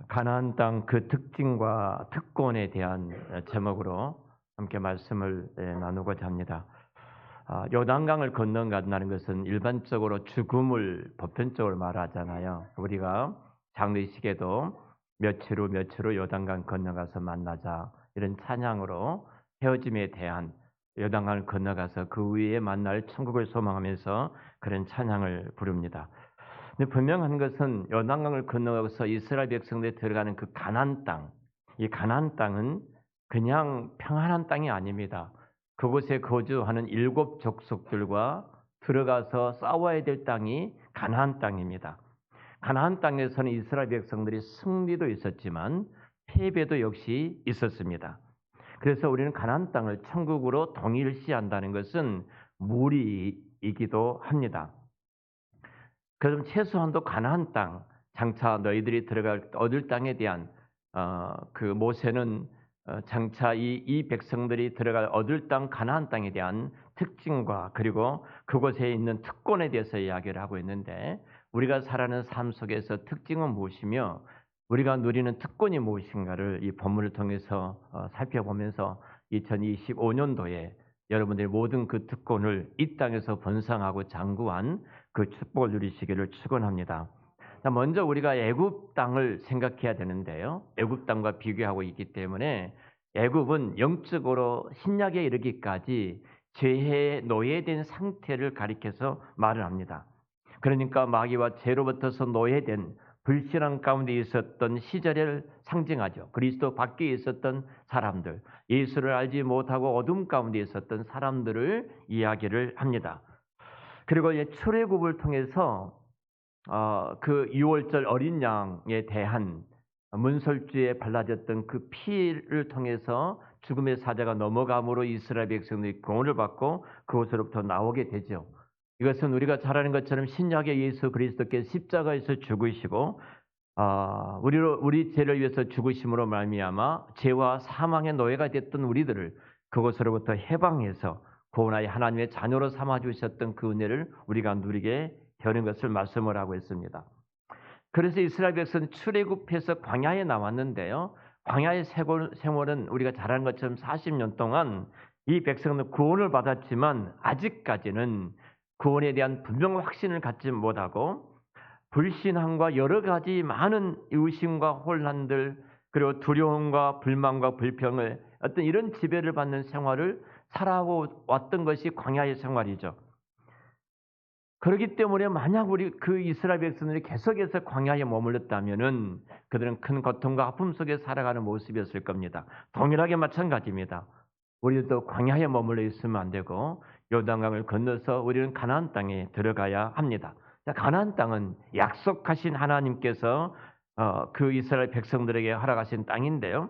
가나안 땅 그 특징과 특권에 대한 제목으로 함께 말씀을 나누고자 합니다. 요단강을 건너간다는 것은 일반적으로 죽음을 보편적으로 말하잖아요. 우리가 장례식에도 며칠 후 요단강 건너가서 만나자 이런 찬양으로 헤어짐에 대한 요단강을 건너가서 그 위에 만날 천국을 소망하면서 그런 찬양을 부릅니다. 근데 분명한 것은 요단강을 건너가서 이스라엘 백성들이 들어가는 그 가나안 땅, 이 가나안 땅은 그냥 평안한 땅이 아닙니다. 그곳에 거주하는 일곱 족속들과 들어가서 싸워야 될 땅이 가나안 땅입니다. 가나안 땅에서는 이스라엘 백성들이 승리도 있었지만 패배도 역시 있었습니다. 그래서 우리는 가나안 땅을 천국으로 동일시한다는 것은 무리이기도 합니다. 그럼 최소한도 가나안 땅, 장차 너희들이 들어갈 얻을 땅에 대한 그 모세는 장차 이 백성들이 들어갈 얻을 땅 가나안 땅에 대한 특징과 그리고 그곳에 있는 특권에 대해서 이야기를 하고 있는데, 우리가 살아가는 삶 속에서 특징은 무엇이며 우리가 누리는 특권이 무엇인가를 이 본문을 통해서 살펴보면서 2025년도에 여러분들이 모든 그 특권을 이 땅에서 번성하고 장구한 그 축복을 누리시기를 축원합니다. 자, 먼저 우리가 애굽 땅을 생각해야 되는데요. 애굽 땅과 비교하고 있기 때문에 애굽은 영적으로 신약에 이르기까지 죄의 노예된 상태를 가리켜서 말을 합니다. 그러니까 마귀와 죄로부터서 노예된 불신앙 가운데 있었던 시절을 상징하죠. 그리스도 밖에 있었던 사람들, 예수를 알지 못하고 어둠 가운데 있었던 사람들을 이야기를 합니다. 그리고 출애굽을 통해서 그 유월절 어린 양에 대한 문설주에 발라졌던 그 피를 통해서 죽음의 사자가 넘어감으로 이스라엘 백성들이 구원을 받고 그곳으로부터 나오게 되죠. 이것은 우리가 잘 아는 것처럼 신약의 예수 그리스도께서 십자가에서 죽으시고 우리 죄를 위해서 죽으심으로 말미암아 죄와 사망의 노예가 됐던 우리들을 그곳으로부터 해방해서 구원하여 하나님의 자녀로 삼아 주셨던 그 은혜를 우리가 누리게 되는 것을 말씀을 하고 있습니다. 그래서 이스라엘 백성은 출애굽해서 광야에 나왔는데요. 광야의 생활은 우리가 잘 아는 것처럼 40년 동안 이 백성은 구원을 받았지만 아직까지는 구원에 대한 분명한 확신을 갖지 못하고 불신앙과 여러 가지 많은 의심과 혼란들, 그리고 두려움과 불만과 불평을 어떤 이런 지배를 받는 생활을 살아왔던 것이 광야의 생활이죠. 그렇기 때문에 만약 우리 그 이스라엘 백성들이 계속해서 광야에 머물렀다면은 그들은 큰 고통과 아픔 속에 살아가는 모습이었을 겁니다. 동일하게 마찬가지입니다. 우리도 광야에 머물러 있으면 안 되고 요단강을 건너서 우리는 가나안 땅에 들어가야 합니다. 가나안 땅은 약속하신 하나님께서 그 이스라엘 백성들에게 허락하신 땅인데요.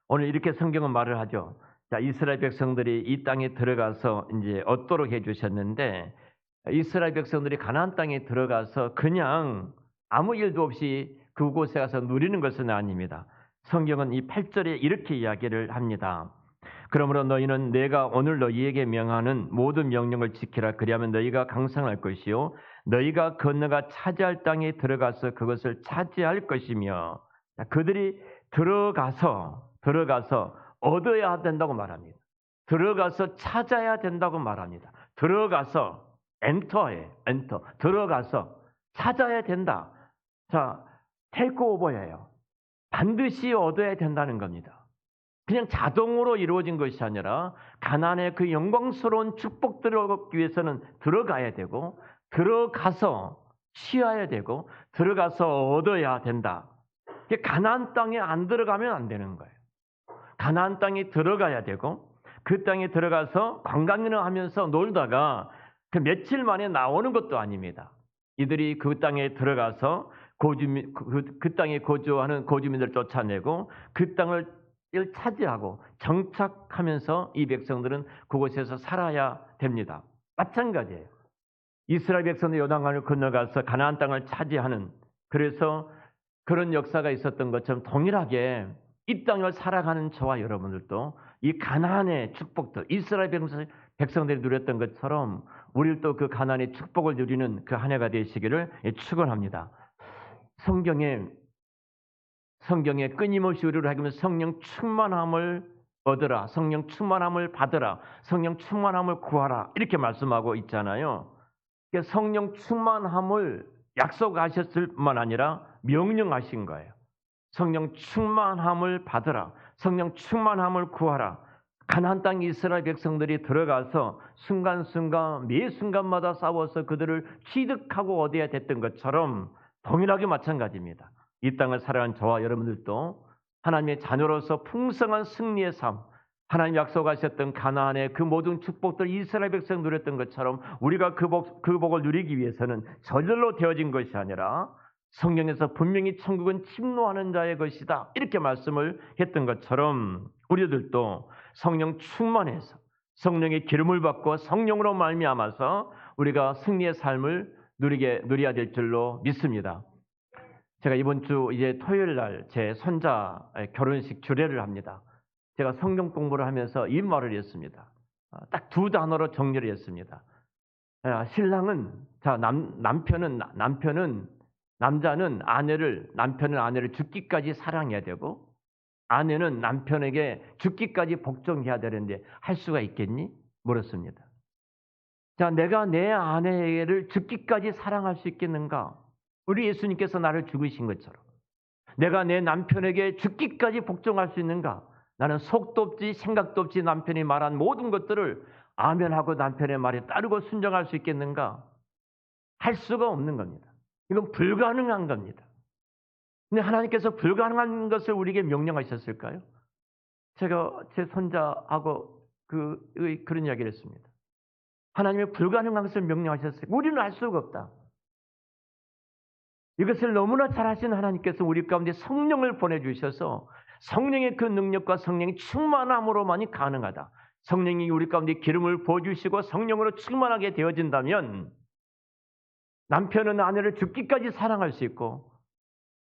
오늘 이렇게 성경은 말을 하죠. 자, 이스라엘 백성들이 이 땅에 들어가서 이제 얻도록 해주셨는데, 이스라엘 백성들이 가나안 땅에 들어가서 그냥 아무 일도 없이 그곳에 가서 누리는 것은 아닙니다. 성경은 이 8절에 이렇게 이야기를 합니다. 그러므로 너희는 내가 오늘 너희에게 명하는 모든 명령을 지키라. 그리하면 너희가 강성할 것이요 너희가 건너가 차지할 땅에 들어가서 그것을 차지할 것이며, 그들이 들어가서 얻어야 된다고 말합니다. 들어가서 찾아야 된다고 말합니다. 들어가서 엔터 들어가서 찾아야 된다. 자, 테이크 오버예요. 반드시 얻어야 된다는 겁니다. 그냥 자동으로 이루어진 것이 아니라 가나안의 그 영광스러운 축복들을 얻기 위해서는 들어가야 되고, 들어가서 취해야 되고, 들어가서 얻어야 된다. 가나안 땅에 안 들어가면 안 되는 거예요. 가나안 땅에 들어가야 되고, 그 땅에 들어가서 관광을 하면서 놀다가 그 며칠 만에 나오는 것도 아닙니다. 이들이 그 땅에 들어가서 그 땅에 거주하는 고주민들을 쫓아내고 그 땅을 차지하고 정착하면서 이 백성들은 그곳에서 살아야 됩니다. 마찬가지예요. 이스라엘 백성들이 요단강을 건너가서 가나안 땅을 차지하는, 그래서 그런 역사가 있었던 것처럼 동일하게 이 땅을 살아가는 저와 여러분들도 이 가나안의 축복들, 이스라엘 백성들이 누렸던 것처럼 우리도 그 가나안의 축복을 누리는 그 한 해가 되시기를 축원합니다. 성경에 성경에 끊임없이 우리를 하기면 성령 충만함을 얻으라, 성령 충만함을 받으라, 성령 충만함을 구하라 이렇게 말씀하고 있잖아요. 그러니까 성령 충만함을 약속하셨을 뿐만 아니라 명령하신 거예요. 성령 충만함을 받으라, 성령 충만함을 구하라. 가나안 땅 이스라엘 백성들이 들어가서 순간순간 매 순간마다 싸워서 그들을 취득하고 얻어야 됐던 것처럼 동일하게 마찬가지입니다. 이 땅을 살아가는 저와 여러분들도 하나님의 자녀로서 풍성한 승리의 삶, 하나님 약속하셨던 가나안의 그 모든 축복들 이스라엘 백성 누렸던 것처럼 우리가 그 복을 누리기 위해서는 저절로 되어진 것이 아니라 성경에서 분명히 천국은 침노하는 자의 것이다 이렇게 말씀을 했던 것처럼 우리들도 성령 충만해서 성령의 기름을 받고 성령으로 말미암아서 우리가 승리의 삶을 누려야 될 줄로 믿습니다. 제가 이번 주 이제 토요일 날 제 손자 결혼식 주례를 합니다. 제가 성경 공부를 하면서 이 말을 했습니다. 딱 두 단어로 정리를 했습니다. 신랑은 남자는 아내를 죽기까지 사랑해야 되고 아내는 남편에게 죽기까지 복종해야 되는데 할 수가 있겠니? 물었습니다. 자, 내가 내 아내를 죽기까지 사랑할 수 있겠는가? 우리 예수님께서 나를 죽으신 것처럼 내가 내 남편에게 죽기까지 복종할 수 있는가? 나는 속도 없지 생각도 없지 남편이 말한 모든 것들을 아멘하고 남편의 말에 따르고 순종할 수 있겠는가? 할 수가 없는 겁니다. 이건 불가능한 겁니다. 근데 하나님께서 불가능한 것을 우리에게 명령하셨을까요? 제가 제 손자하고 그런 이야기를 했습니다. 하나님의 불가능한 것을 명령하셨어요. 우리는 알 수가 없다. 이것을 너무나 잘하신 하나님께서 우리 가운데 성령을 보내주셔서 성령의 그 능력과 성령의 충만함으로만이 가능하다. 성령이 우리 가운데 기름을 부어주시고 성령으로 충만하게 되어진다면 남편은 아내를 죽기까지 사랑할 수 있고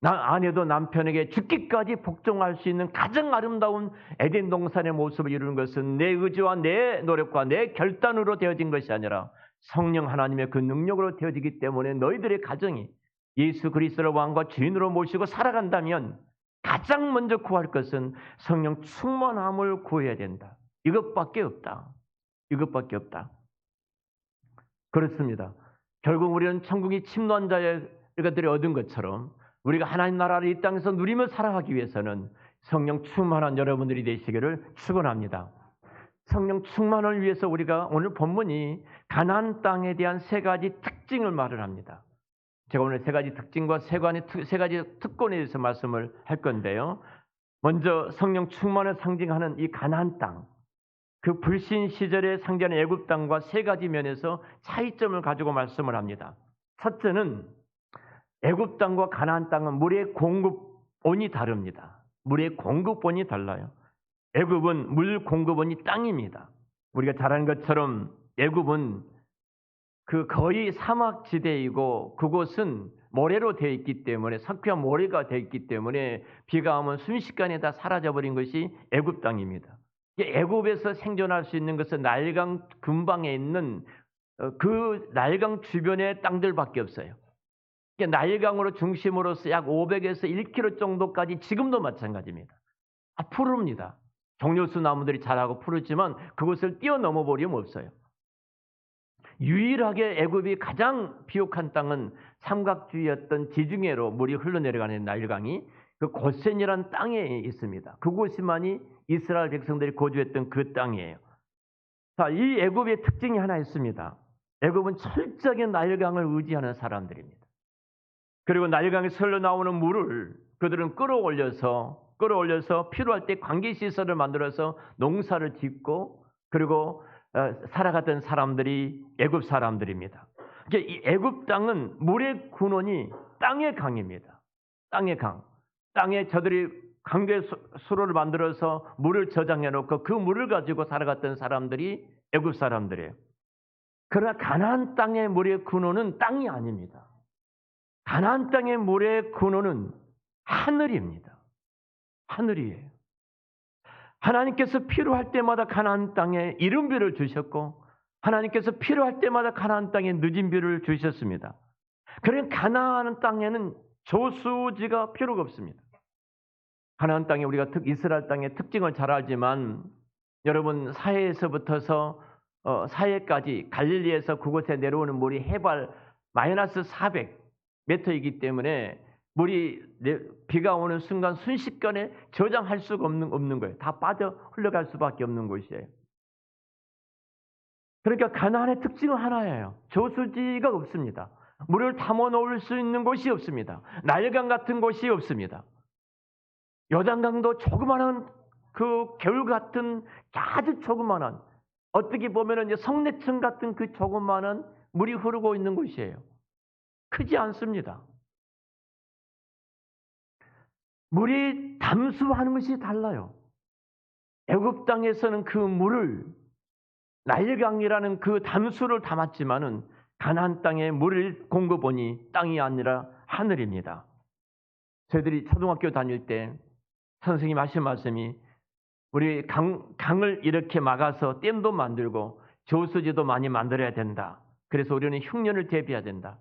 아내도 남편에게 죽기까지 복종할 수 있는 가장 아름다운 에덴 동산의 모습을 이루는 것은 내 의지와 내 노력과 내 결단으로 되어진 것이 아니라 성령 하나님의 그 능력으로 되어지기 때문에 너희들의 가정이 예수 그리스도를 왕과 주인으로 모시고 살아간다면 가장 먼저 구할 것은 성령 충만함을 구해야 된다. 이것밖에 없다. 이것밖에 없다. 그렇습니다. 결국 우리는 천국이 침노한 자의 것들이 얻은 것처럼 우리가 하나님 나라를 이 땅에서 누리며 살아가기 위해서는 성령 충만한 여러분들이 되시기를 축원합니다. 성령 충만을 위해서 우리가 오늘 본문이 가나안 땅에 대한 세 가지 특징을 말을 합니다. 제가 오늘 세 가지 특징과 세 가지 특권에 대해서 말씀을 할 건데요. 먼저 성령 충만을 상징하는 이 가나안 땅, 그 불신 시절에 상징하는 애굽 땅과 세 가지 면에서 차이점을 가지고 말씀을 합니다. 첫째는 애굽 땅과 가나안 땅은 물의 공급원이 다릅니다. 물의 공급원이 달라요. 애굽은 물 공급원이 땅입니다. 우리가 잘 아는 것처럼 애굽은 거의 사막지대이고 그곳은 모래로 되어 있기 때문에 석회와 모래가 되어 있기 때문에 비가 오면 순식간에 다 사라져버린 것이 애굽 땅입니다. 애굽에서 생존할 수 있는 것은 나일강 근방에 있는 그 나일강 주변의 땅들밖에 없어요. 나일강으로 중심으로서 약 500에서 1km 정도까지 지금도 마찬가지입니다. 푸릅니다. 종려수 나무들이 자라고 푸르지만 그곳을 뛰어넘어 버리면 없어요. 유일하게 애굽이 가장 비옥한 땅은 삼각주의였던 지중해로 물이 흘러내려가는 나일강이 그 고센이라는 땅에 있습니다. 그곳이만이 이스라엘 백성들이 거주했던 그 땅이에요. 자, 이 애굽의 특징이 하나 있습니다. 애굽은 철저하게 나일강을 의지하는 사람들입니다. 그리고 나일강에서 흘러나오는 물을 그들은 끌어올려서 필요할 때 관계시설을 만들어서 농사를 짓고 그리고 살아갔던 사람들이 애굽 사람들입니다. 이 애굽 땅은 물의 근원이 땅의 강입니다. 땅의 강. 땅에 저들이 강계 수로를 만들어서 물을 저장해 놓고 그 물을 가지고 살아갔던 사람들이 애굽 사람들이에요. 그러나 가나안 땅의 물의 근원은 땅이 아닙니다. 가나안 땅의 물의 근원은 하늘입니다. 하늘이에요. 하나님께서 필요할 때마다 가나안 땅에 이른 비를 주셨고 하나님께서 필요할 때마다 가나안 땅에 늦은 비를 주셨습니다. 그러니까 가나안 땅에는 조수지가 필요가 없습니다. 가나안 땅에 우리가 이스라엘 땅의 특징을 잘 알지만 여러분 사해에서부터서 사해까지 갈릴리에서 그곳에 내려오는 물이 해발 마이너스 400m이기 때문에 물이 비가 오는 순간 순식간에 저장할 수가 없는 거예요. 다 빠져 흘러갈 수밖에 없는 곳이에요. 그러니까 가나안의 특징은 하나예요. 저수지가 없습니다. 물을 담아 놓을 수 있는 곳이 없습니다. 나일강 같은 곳이 없습니다. 요단강도 조그마한 그 겨울 같은 아주 조그마한 어떻게 보면은 이제 성내천 같은 그 조그마한 물이 흐르고 있는 곳이에요. 크지 않습니다. 물이 담수하는 것이 달라요. 애굽 땅에서는 그 물을 나일강이라는 그 담수를 담았지만은 가나안 땅에 물을 공급하니 땅이 아니라 하늘입니다. 저희들이 초등학교 다닐 때 선생님이 하신 말씀이 우리 강을 이렇게 막아서 댐도 만들고 저수지도 많이 만들어야 된다. 그래서 우리는 흉년을 대비해야 된다.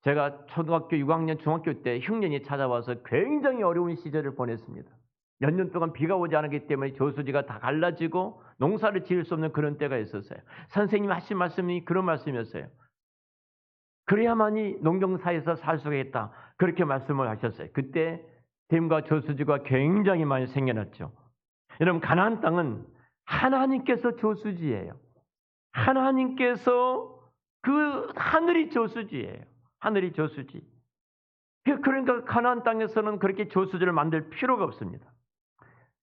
제가 초등학교 6학년, 중학교 때 흉년이 찾아와서 굉장히 어려운 시절을 보냈습니다. 몇 년 동안 비가 오지 않았기 때문에 저수지가 다 갈라지고 농사를 지을 수 없는 그런 때가 있었어요. 선생님이 하신 말씀이 그런 말씀이었어요. 그래야만이 농경사에서 살 수가 있다. 그렇게 말씀을 하셨어요. 그때 댐과 저수지가 굉장히 많이 생겨났죠. 여러분 가나안 땅은 하나님께서 저수지예요. 하나님께서 그 하늘이 저수지예요. 하늘이 저수지. 그러니까 가나안 땅에서는 그렇게 저수지를 만들 필요가 없습니다.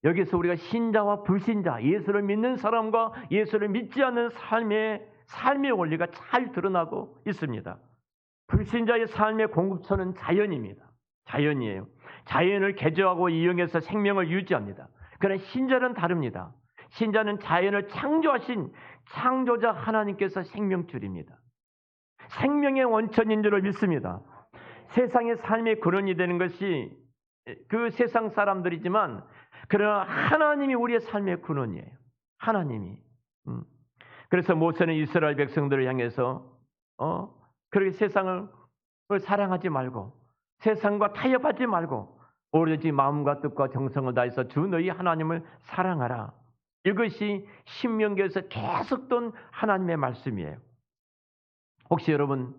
여기서 우리가 신자와 불신자, 예수를 믿는 사람과 예수를 믿지 않는 삶의 원리가 잘 드러나고 있습니다. 불신자의 삶의 공급처는 자연입니다. 자연이에요. 자연을 개조하고 이용해서 생명을 유지합니다. 그러나 신자는 다릅니다. 신자는 자연을 창조하신 창조자 하나님께서 생명줄입니다. 생명의 원천인 줄을 믿습니다. 세상의 삶의 근원이 되는 것이 그 세상 사람들이지만 그러나 하나님이 우리의 삶의 근원이에요. 하나님이. 그래서 모세는 이스라엘 백성들을 향해서 그렇게 세상을 사랑하지 말고 세상과 타협하지 말고 오로지 마음과 뜻과 정성을 다해서 주 너희 하나님을 사랑하라. 이것이 신명기에서 계속 돈 하나님의 말씀이에요. 혹시 여러분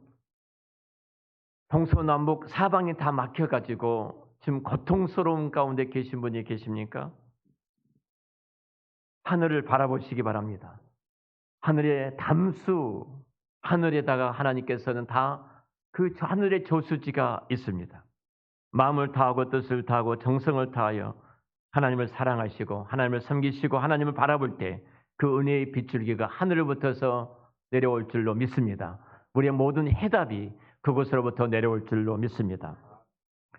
동서남북 사방이 다 막혀가지고 지금 고통스러운 가운데 계신 분이 계십니까? 하늘을 바라보시기 바랍니다. 하늘의 담수, 하늘에다가 하나님께서는 다 그 하늘의 저수지가 있습니다. 마음을 다하고 뜻을 다하고 정성을 다하여 하나님을 사랑하시고 하나님을 섬기시고 하나님을 바라볼 때 그 은혜의 빗줄기가 하늘로부터서 내려올 줄로 믿습니다. 우리의 모든 해답이 그곳으로부터 내려올 줄로 믿습니다.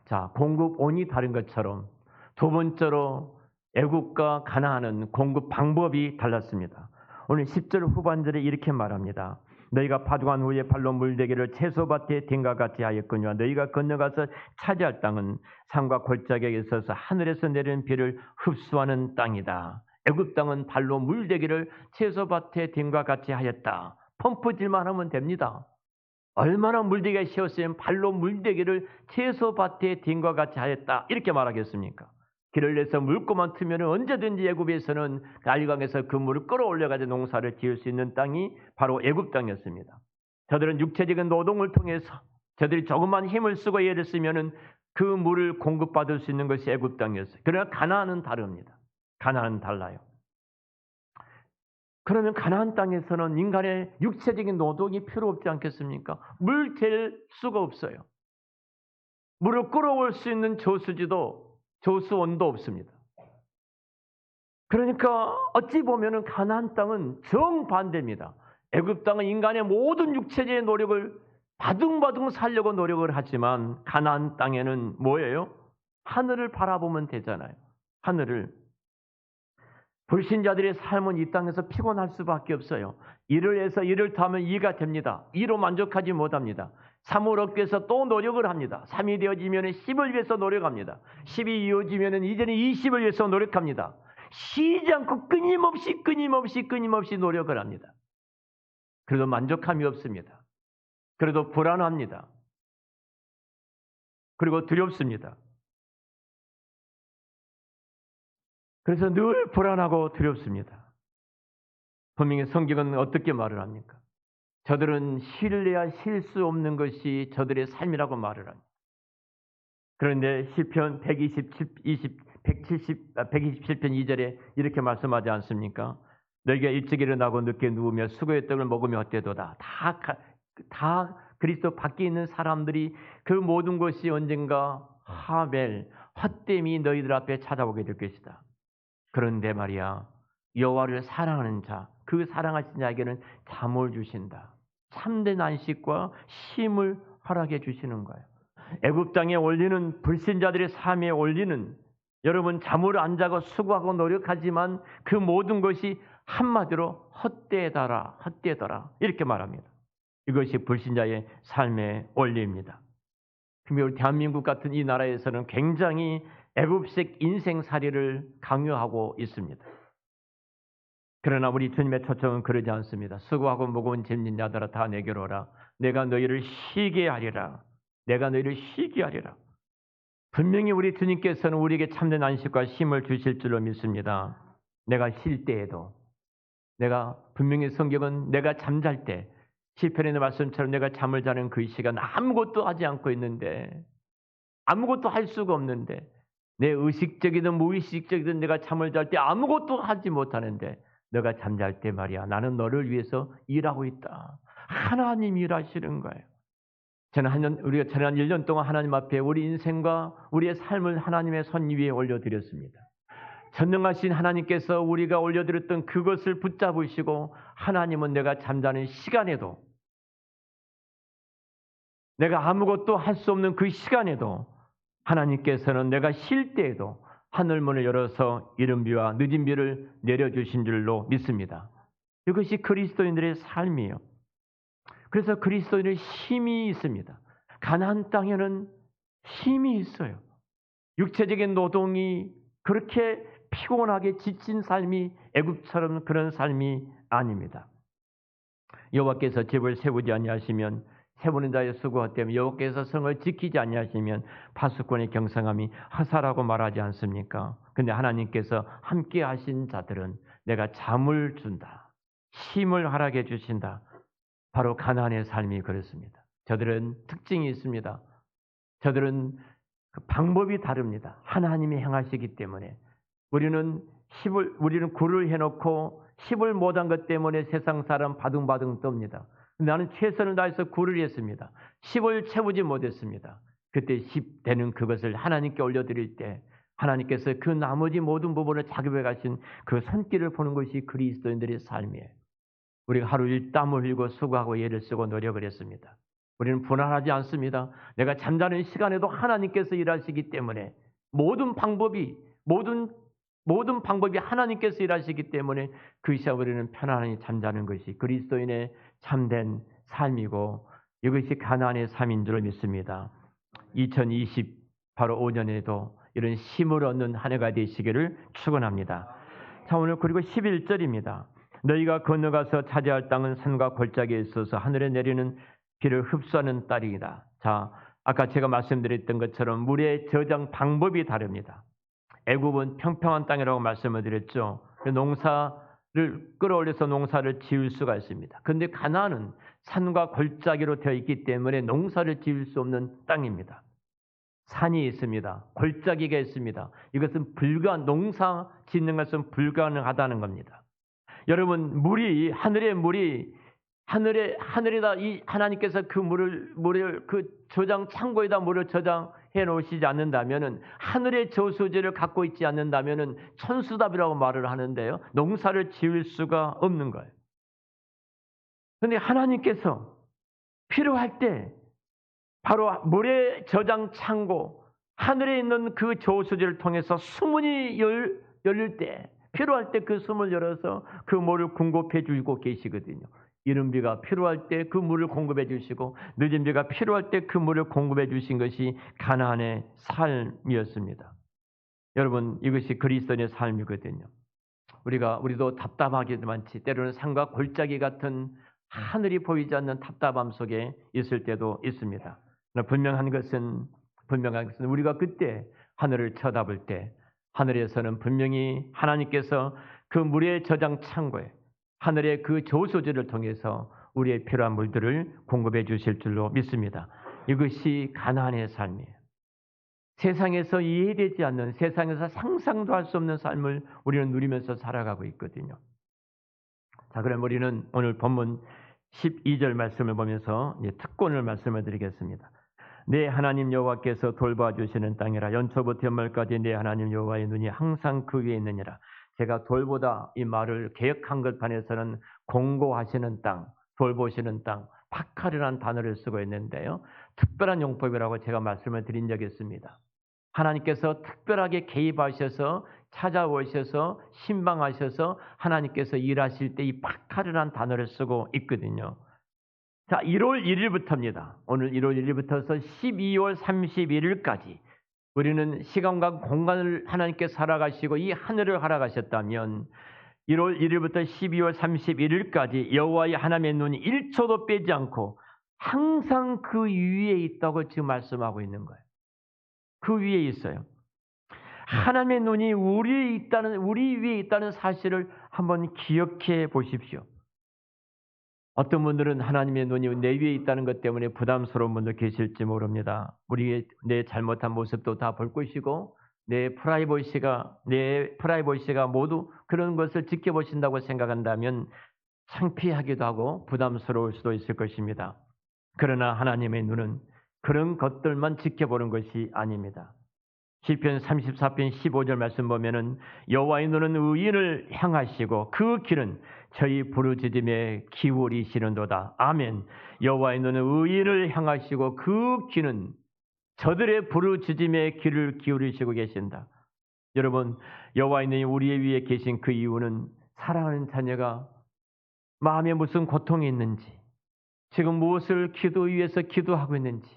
자, 공급원이 다른 것처럼 두 번째로 애굽과 가나안은 공급 방법이 달랐습니다. 오늘 10절 후반절에 이렇게 말합니다. 너희가 파종한 후에 발로 물대기를 채소밭에 댄과 같이 하였거니와 너희가 건너가서 차지할 땅은 산과 골짜기에 있어서 하늘에서 내리는 비를 흡수하는 땅이다. 애굽 땅은 발로 물대기를 채소밭에 댄과 같이 하였다. 펌프질만 하면 됩니다. 얼마나 물대기가 쉬웠으면 발로 물대기를 채소밭에 댄과 같이 하였다. 이렇게 말하겠습니까? 길을 내서 물고만 트면 언제든지 애굽에서는 나일강에서 그 물을 끌어올려가지고 농사를 지을 수 있는 땅이 바로 애굽 땅이었습니다. 저들은 육체적인 노동을 통해서 저들이 조그만 힘을 쓰고 애를 쓰면 그 물을 공급받을 수 있는 것이 애굽 땅이었어요. 그러나 가나안은 다릅니다. 가나안은 달라요. 그러면 가나안 땅에서는 인간의 육체적인 노동이 필요 없지 않겠습니까? 물 댈 수가 없어요. 물을 끌어올 수 있는 저수원도 없습니다. 그러니까 어찌 보면 가나안 땅은 정반대입니다. 애굽 땅은 인간의 모든 육체적인 노력을 바둥바둥 살려고 노력을 하지만 가나안 땅에는 뭐예요? 하늘을 바라보면 되잖아요. 하늘을. 불신자들의 삶은 이 땅에서 피곤할 수밖에 없어요. 일을 해서 일을 타면 이해가 됩니다. 이로 만족하지 못합니다. 3을 얻기 위해서 또 노력을 합니다. 3이 되어지면 10을 위해서 노력합니다. 10이 이어지면 이제는 20을 위해서 노력합니다. 쉬지 않고 끊임없이 노력을 합니다. 그래도 만족함이 없습니다. 그래도 불안합니다. 그리고 두렵습니다. 그래서 늘 불안하고 두렵습니다. 분명히 성경은 어떻게 말을 합니까? 저들은 신뢰야 실 수 없는 것이 저들의 삶이라고 말을 합니다. 그런데 시편 127편 2절에 이렇게 말씀하지 않습니까? 너희가 일찍 일어나고 늦게 누우며 수고의 떡을 먹으며 헛되도다. 다 그리스도 밖에 있는 사람들이 그 모든 것이 언젠가 하멜, 헛됨이 너희들 앞에 찾아오게 될 것이다. 그런데 말이야, 여호와를 사랑하는 자, 그 사랑하신 자에게는 잠을 주신다. 참된 안식과 쉼을 허락해 주시는 거예요. 애굽 땅에 올리는 불신자들의 삶에 올리는, 여러분 잠을 안 자고 수고하고 노력하지만 그 모든 것이 한마디로 헛되더라, 헛되더라 이렇게 말합니다. 이것이 불신자의 삶의 원리입니다. 우리 대한민국 같은 이 나라에서는 굉장히 애굽식 인생살이를 강요하고 있습니다. 그러나 우리 주님의 초청은 그러지 않습니다. 수고하고 무거운 짐진 자들아 다 내게로 오라. 내가 너희를 쉬게 하리라. 내가 너희를 쉬게 하리라. 분명히 우리 주님께서는 우리에게 참된 안식과 쉼을 주실 줄로 믿습니다. 내가 쉴 때에도, 내가 분명히 성경은 내가 잠잘 때, 시편의 말씀처럼 내가 잠을 자는 그 시간 아무것도 하지 않고 있는데, 아무것도 할 수가 없는데, 내 의식적이든 무의식적이든 내가 잠을 잘 때 아무것도 하지 못하는데, 너가 잠잘 때 말이야, 나는 너를 위해서 일하고 있다. 하나님이 일하시는 거예요. 우리가 지난 1년 동안 하나님 앞에 우리 인생과 우리의 삶을 하나님의 손 위에 올려드렸습니다. 전능하신 하나님께서 우리가 올려드렸던 그것을 붙잡으시고, 하나님은 내가 잠자는 시간에도, 내가 아무것도 할 수 없는 그 시간에도, 하나님께서는 내가 쉴 때에도 하늘문을 열어서 이른 비와 늦은 비를 내려주신 줄로 믿습니다. 이것이 그리스도인들의 삶이에요. 그래서 그리스도인의 힘이 있습니다. 가나안 땅에는 힘이 있어요. 육체적인 노동이 그렇게 피곤하게 지친 삶이 애굽처럼 그런 삶이 아닙니다. 여호와께서 집을 세우지 아니하시면 세우는 자의 수고가 때문에, 여호와께서 성을 지키지 아니하시면 파수꾼의 경성함이 허사라고 말하지 않습니까? 근데 하나님께서 함께 하신 자들은 내가 잠을 준다. 힘을 허락해 주신다. 바로 가나안의 삶이 그렇습니다. 저들은 특징이 있습니다. 저들은 그 방법이 다릅니다. 하나님이 행하시기 때문에. 우리는 굴을 해놓고 10을 못한 것 때문에 세상 사람 바둥바둥 떱니다. 나는 최선을 다해서 굴을 했습니다. 10을 채우지 못했습니다. 그때 10 되는 그것을 하나님께 올려드릴 때 하나님께서 그 나머지 모든 부분을 작업해 가신 그 손길을 보는 것이 그리스도인들의 삶이에요. 우리가 하루 일 땀을 흘리고 수고하고 애를 쓰고 노력을 했습니다. 우리는 불안하지 않습니다. 내가 잠자는 시간에도 하나님께서 일하시기 때문에 모든 방법이 하나님께서 일하시기 때문에 그 시간 우리는 편안히 잠자는 것이 그리스도인의 참된 삶이고, 이것이 가나안의 삶인 줄 믿습니다. 2020 바로 5년에도 이런 힘을 얻는 한 해가 되시기를 축원합니다. 자, 오늘 그리고 11절입니다. 너희가 건너가서 차지할 땅은 산과 골짜기에 있어서 하늘에 내리는 비를 흡수하는 땅이다. 자, 아까 제가 말씀드렸던 것처럼 물의 저장 방법이 다릅니다. 애굽은 평평한 땅이라고 말씀을 드렸죠. 농사를 끌어올려서 농사를 지을 수가 있습니다. 그런데 가나안은 산과 골짜기로 되어 있기 때문에 농사를 지을 수 없는 땅입니다. 산이 있습니다. 골짜기가 있습니다. 이것은 농사 짓는 것은 불가능하다는 겁니다. 여러분, 하늘의 물이 하늘에다 하나님께서 그 물을 그 저장 창고에다 물을 저장해 놓으시지 않는다면은, 하늘의 저수지를 갖고 있지 않는다면은 천수답이라고 말을 하는데요, 농사를 지을 수가 없는 거예요. 그런데 하나님께서 필요할 때 바로 물의 저장 창고, 하늘에 있는 그 저수지를 통해서 수문이 열릴 때, 필요할 때 그 수문을 열어서 그 물을 공급해 주고 계시거든요. 이른 비가 필요할 때 그 물을 공급해 주시고, 늦은 비가 필요할 때 그 물을 공급해 주신 것이 가나안의 삶이었습니다. 여러분, 이것이 그리스도인의 삶이거든요. 우리도 답답하기도 많지, 때로는 산과 골짜기 같은 하늘이 보이지 않는 답답함 속에 있을 때도 있습니다. 그러나 분명한 것은 우리가 그때 하늘을 쳐다볼 때 하늘에서는 분명히 하나님께서 그 물의 저장 창고에 하늘의 그 저수지를 통해서 우리의 필요한 물들을 공급해 주실 줄로 믿습니다. 이것이 가나안의 삶이에요. 세상에서 이해되지 않는, 세상에서 상상도 할 수 없는 삶을 우리는 누리면서 살아가고 있거든요. 자, 그럼 우리는 오늘 본문 12절 말씀을 보면서 특권을 말씀을 드리겠습니다. 내 하나님 여호와께서 돌봐주시는 땅이라 연초부터 연말까지 내 하나님 여호와의 눈이 항상 그 위에 있느니라. 제가 돌보다 이 말을 개역 한글판에서는 공고하시는 땅, 돌보시는 땅, 파카르라는 단어를 쓰고 있는데요. 특별한 용법이라고 제가 말씀을 드린 적이 있습니다. 하나님께서 특별하게 개입하셔서 찾아오셔서 신방하셔서 하나님께서 일하실 때 이 파카르라는 단어를 쓰고 있거든요. 자, 1월 1일부터입니다. 오늘 1월 1일부터서 12월 31일까지 우리는 시간과 공간을 하나님께 살아가시고 이 하늘을 살아가셨다면 1월 1일부터 12월 31일까지 여호와의 하나님의 눈이 1초도 빼지 않고 항상 그 위에 있다고 지금 말씀하고 있는 거예요. 그 위에 있어요. 하나님의 눈이 우리 위에 있다는 사실을 한번 기억해 보십시오. 어떤 분들은 하나님의 눈이 내 위에 있다는 것 때문에 부담스러운 분도 계실지 모릅니다. 우리의 내 잘못한 모습도 다 볼 것이고 내 프라이버시가 모두 그런 것을 지켜보신다고 생각한다면 창피하기도 하고 부담스러울 수도 있을 것입니다. 그러나 하나님의 눈은 그런 것들만 지켜보는 것이 아닙니다. 시편 34편 15절 말씀 보면은 여호와의 눈은 의인을 향하시고 그 길은 저희 부르짖음에 기울이시는도다. 아멘. 여호와의 눈은 의인을 향하시고 그 길은 저들의 부르짖음에 귀를 기울이시고 계신다. 여러분, 여호와의 눈이 우리 위에 계신 그 이유는 사랑하는 자녀가 마음에 무슨 고통이 있는지, 지금 무엇을 기도 위해서 기도하고 있는지,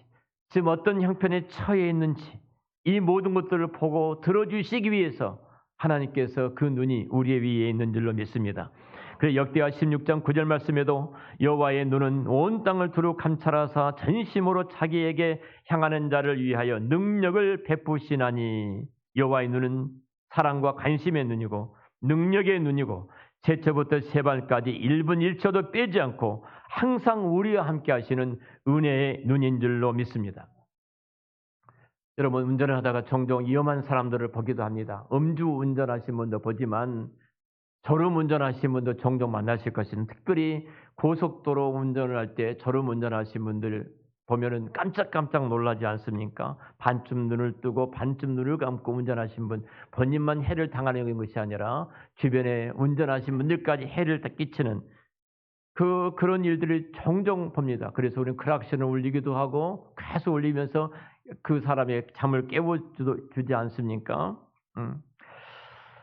지금 어떤 형편에 처해 있는지 이 모든 것들을 보고 들어주시기 위해서 하나님께서 그 눈이 우리 위에 있는 줄로 믿습니다. 그래서 역대하 16장 9절 말씀에도 여호와의 눈은 온 땅을 두루 감찰하사 전심으로 자기에게 향하는 자를 위하여 능력을 베푸시나니 여호와의 눈은 사랑과 관심의 눈이고 능력의 눈이고 제초부터 세발까지 1분 1초도 빼지 않고 항상 우리와 함께 하시는 은혜의 눈인 줄로 믿습니다. 여러분, 운전을 하다가 종종 위험한 사람들을 보기도 합니다. 음주 운전하신 분도 보지만 졸음 운전하신 분도 종종 만나실 것입니다. 특별히 고속도로 운전을 할 때 졸음 운전하신 분들 보면은 깜짝깜짝 놀라지 않습니까? 반쯤 눈을 뜨고 반쯤 눈을 감고 운전하신 분, 본인만 해를 당하는 것이 아니라 주변에 운전하신 분들까지 해를 다 끼치는 그런 일들을 종종 봅니다. 그래서 우리는 크락션을 울리기도 하고 계속 울리면서 그 사람의 잠을 깨워주지 않습니까?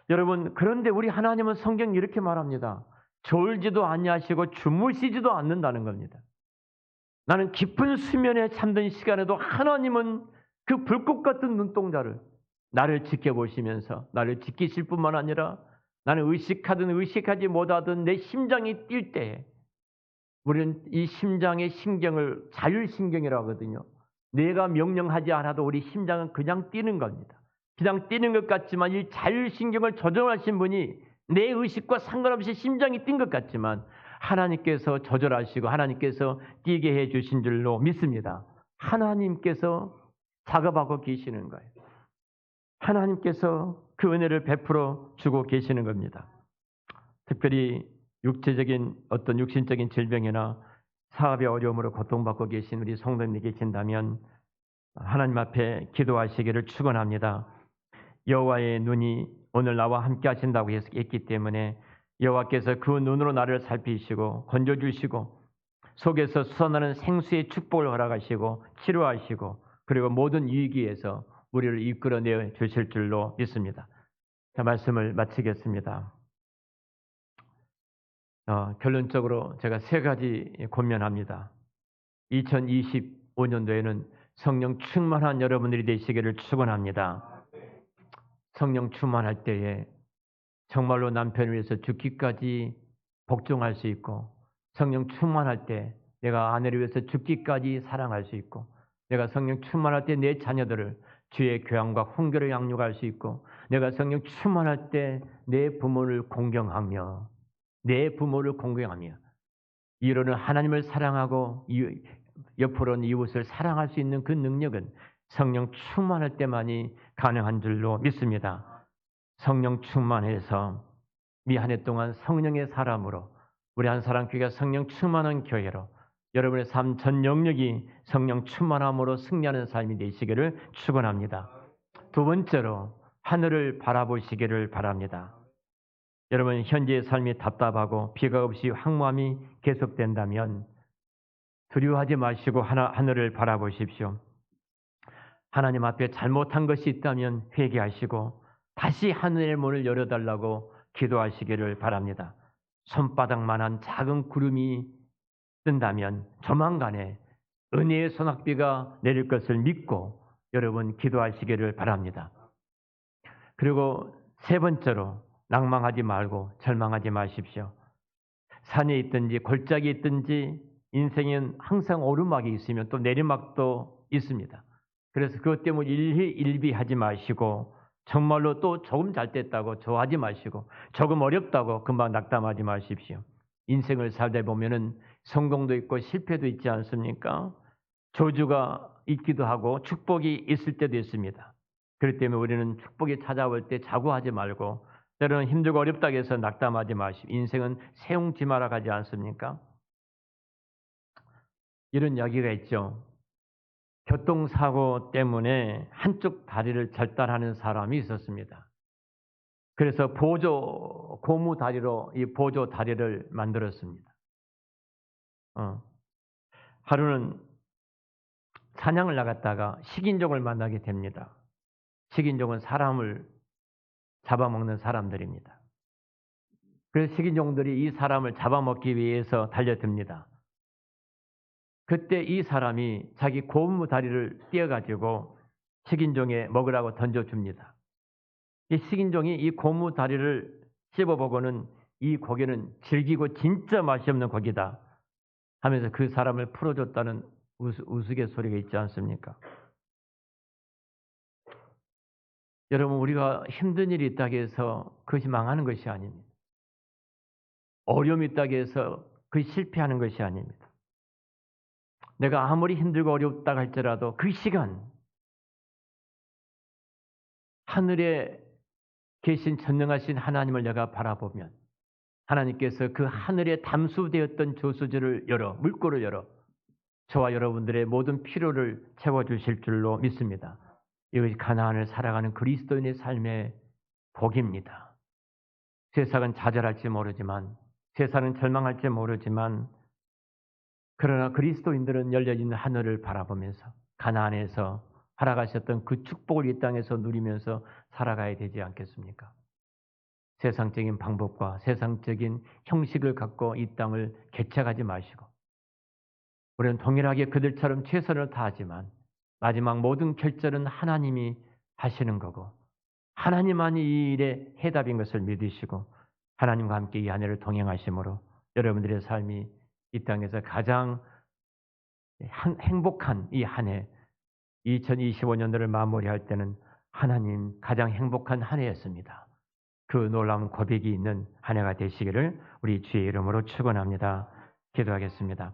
여러분, 그런데 우리 하나님은 성경 이렇게 말합니다. 졸지도 아니하시고 주무시지도 않는다는 겁니다. 나는 깊은 수면에 잠든 시간에도 하나님은 그 불꽃 같은 눈동자를 나를 지켜보시면서 나를 지키실 뿐만 아니라 나는 의식하든 의식하지 못하든 내 심장이 뛸 때에 우리는 이 심장의 신경을 자율신경이라고 하거든요. 내가 명령하지 않아도 우리 심장은 그냥 뛰는 겁니다. 그냥 뛰는 것 같지만 이 자율신경을 조정하신 분이 내 의식과 상관없이 심장이 뛴 것 같지만 하나님께서 조절하시고 하나님께서 뛰게 해 주신 줄로 믿습니다. 하나님께서 작업하고 계시는 거예요. 하나님께서 그 은혜를 베풀어 주고 계시는 겁니다. 특별히 육체적인 어떤 육신적인 질병이나 사업의 어려움으로 고통받고 계신 우리 성도님이 계신다면 하나님 앞에 기도하시기를 축원합니다. 여호와의 눈이 오늘 나와 함께 하신다고 했기 때문에 여호와께서 그 눈으로 나를 살피시고 건져주시고 속에서 솟아나는 생수의 축복을 허락하시고 치료하시고 그리고 모든 위기에서 우리를 이끌어내 주실 줄로 믿습니다. 자, 말씀을 마치겠습니다. 결론적으로 제가 세 가지 권면합니다. 2025년도에는 성령 충만한 여러분들이 되시기를 축원합니다. 성령 충만할 때에 정말로 남편을 위해서 죽기까지 복종할 수 있고, 성령 충만할 때 내가 아내를 위해서 죽기까지 사랑할 수 있고, 내가 성령 충만할 때 내 자녀들을 주의 교양과 훈계를 양육할 수 있고 내가 성령 충만할 때 내 부모를 공경하며 이로는 하나님을 사랑하고 옆으로는 이웃을 사랑할 수 있는 그 능력은 성령 충만할 때만이 가능한 줄로 믿습니다. 성령 충만해서 이 한 해 동안 성령의 사람으로 우리 한사람교회가 성령 충만한 교회로 여러분의 삶 전 영역이 성령 충만함으로 승리하는 삶이 되시기를 축원합니다. 두 번째로 하늘을 바라보시기를 바랍니다. 여러분 현재의 삶이 답답하고 비가 없이 황무함이 계속된다면 두려워하지 마시고 하늘을 바라보십시오. 하나님 앞에 잘못한 것이 있다면 회개하시고 다시 하늘의 문을 열어달라고 기도하시기를 바랍니다. 손바닥만한 작은 구름이 뜬다면 조만간에 은혜의 소낙비가 내릴 것을 믿고 여러분 기도하시기를 바랍니다. 그리고 세 번째로 낭망하지 말고 절망하지 마십시오. 산에 있든지 골짜기에 있든지 인생은 항상 오르막이 있으면 또 내리막도 있습니다. 그래서 그것 때문에 일희일비하지 마시고 정말로 또 조금 잘 됐다고 좋아하지 마시고 조금 어렵다고 금방 낙담하지 마십시오. 인생을 살다 보면은 성공도 있고 실패도 있지 않습니까? 저주가 있기도 하고 축복이 있을 때도 있습니다. 그렇기 때문에 우리는 축복이 찾아올 때 자고하지 말고 때로는 힘들고 어렵다고 해서 낙담하지 마십시오. 인생은 세웅지마라 가지 않습니까? 이런 이야기가 있죠. 교통사고 때문에 한쪽 다리를 절단하는 사람이 있었습니다. 그래서 고무 다리로 이 보조 다리를 만들었습니다. 하루는 사냥을 나갔다가 식인종을 만나게 됩니다. 식인종은 사람을 잡아먹는 사람들입니다. 그래서 식인종들이 이 사람을 잡아먹기 위해서 달려듭니다. 그때 이 사람이 자기 고무 다리를 떼어가지고 식인종에 먹으라고 던져줍니다. 이 식인종이 이 고무 다리를 씹어보고는 이 고기는 질기고 진짜 맛이 없는 고기다 하면서 그 사람을 풀어줬다는 우스갯소리가 있지 않습니까? 여러분 우리가 힘든 일이 있다고 해서 그것이 망하는 것이 아닙니다. 어려움이 있다고 해서 그것이 실패하는 것이 아닙니다. 내가 아무리 힘들고 어렵다 할지라도 그 시간 하늘에 계신 전능하신 하나님을 내가 바라보면 하나님께서 그 하늘에 담수되었던 저수지를 열어 물꼬를 열어 저와 여러분들의 모든 필요를 채워주실 줄로 믿습니다. 이것이 가나안을 살아가는 그리스도인의 삶의 복입니다. 세상은 좌절할지 모르지만 세상은 절망할지 모르지만 그러나 그리스도인들은 열려있는 하늘을 바라보면서 가나안에서 살아가셨던 그 축복을 이 땅에서 누리면서 살아가야 되지 않겠습니까? 세상적인 방법과 세상적인 형식을 갖고 이 땅을 개척하지 마시고 우리는 동일하게 그들처럼 최선을 다하지만 마지막 모든 결정은 하나님이 하시는 거고 하나님만이 이 일의 해답인 것을 믿으시고 하나님과 함께 이 한 해를 동행하심으로 여러분들의 삶이 이 땅에서 가장 행복한 이 한 해 2025년도를 마무리할 때는 하나님 가장 행복한 한 해였습니다. 그 놀라운 고백이 있는 한 해가 되시기를 우리 주의 이름으로 축원합니다. 기도하겠습니다.